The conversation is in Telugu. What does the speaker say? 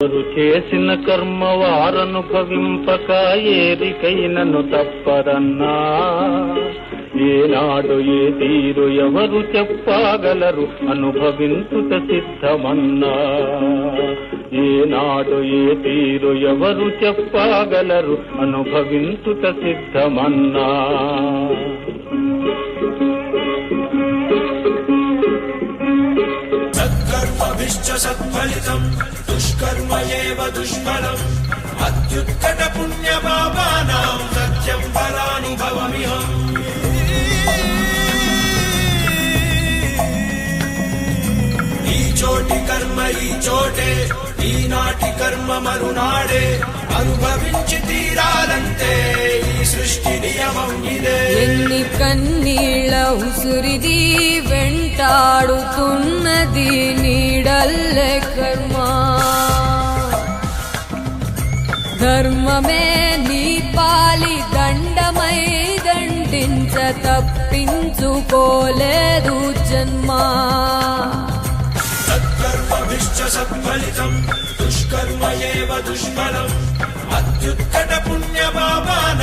వారు చేసిన కర్మ వారనుభవింపక ఏరికైనను తప్పదన్నా. ఏనాడు ఏ తీరు ఎవరు చెప్పగలరు అనుభవించుట సిద్ధమన్నా. ఏనాడు ఏ తీరు ఎవరు చెప్పగలరు అనుభవించుట సిద్ధమన్నా. సత్కర్మభిశ్చ సత్ఫలితం దుష్కర్మ ఏవ దుష్ఫలం అత్యుత్కట పుణ్య పాపానాం సత్యం ఫలానుభవమిహం. ఈ చోటి కర్మ ఈ చోటే, ఈనాటి కర్మ మరునాడే, అనుభవించి తీరాలంటే ఈ సృష్టి నియమం ఇదే. ఎన్ని కన్నీళ్ళ ఉసురిది వెంటాడుతున్నది నీడల్లే కర్మ. ధర్మమే నీ పాలి దండమై దండించ తప్పించుకోలేదు జన్మ. సత్కర్మభిశ్చ సత్ఫలితం దుష్కర్మ ఏవ దుష్ఫలం అత్యుత్కట పుణ్య పాపానాం